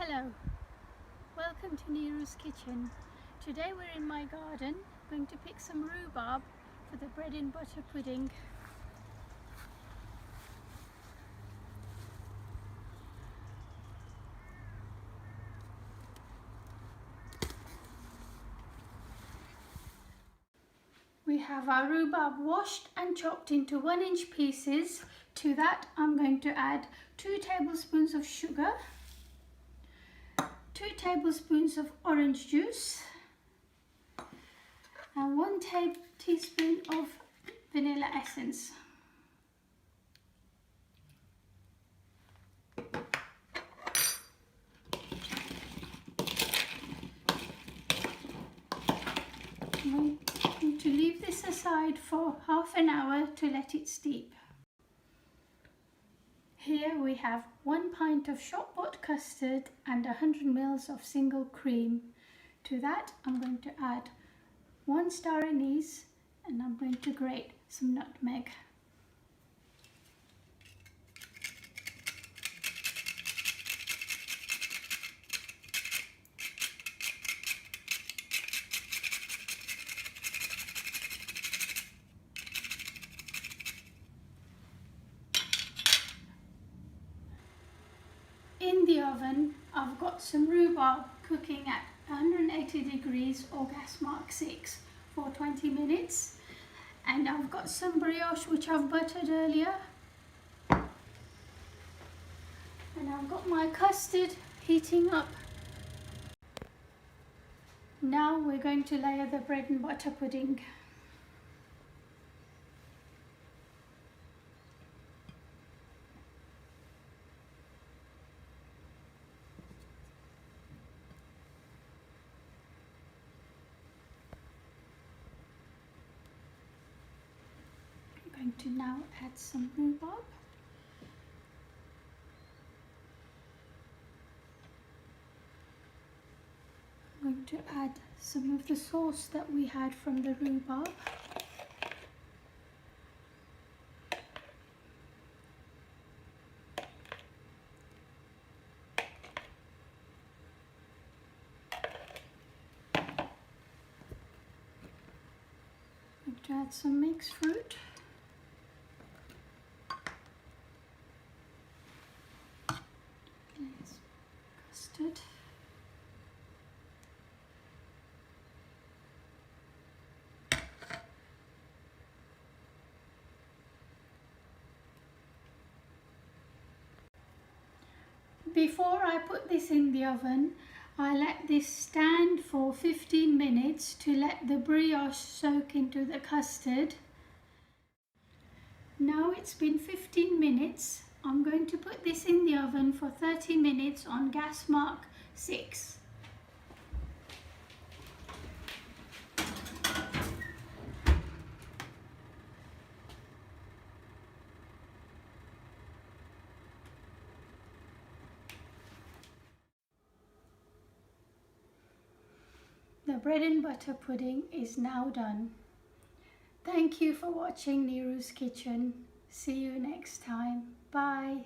Hello, welcome to Niru's kitchen. Today we're in my garden going to pick some rhubarb for the bread and butter pudding. We have our rhubarb washed and chopped into 1-inch pieces. To that I'm going to add 2 tablespoons of sugar, 2 tablespoons of orange juice and 1 teaspoon of vanilla essence. I'm going to leave this aside for half an hour to let it steep. Here we have 1 pint of shop-bought custard and 100 ml of single cream. To that I'm going to add 1 star anise and I'm going to grate some nutmeg. In the oven, I've got some rhubarb cooking at 180 degrees or gas mark 6 for 20 minutes. And I've got some brioche which I've buttered earlier. And I've got my custard heating up. Now we're going to layer the bread and butter pudding. I'm going to now add some rhubarb. I'm going to add some of the sauce that we had from the rhubarb. I'm going to add some mixed fruit. Custard. Before I put this in the oven, I let this stand for 15 minutes to let the brioche soak into the custard. Now it's been 15 minutes. I'm going to put this in the oven for 30 minutes on gas mark 6. The bread and butter pudding is now done. Thank you for watching Niru's Kitchen. See you next time. Bye.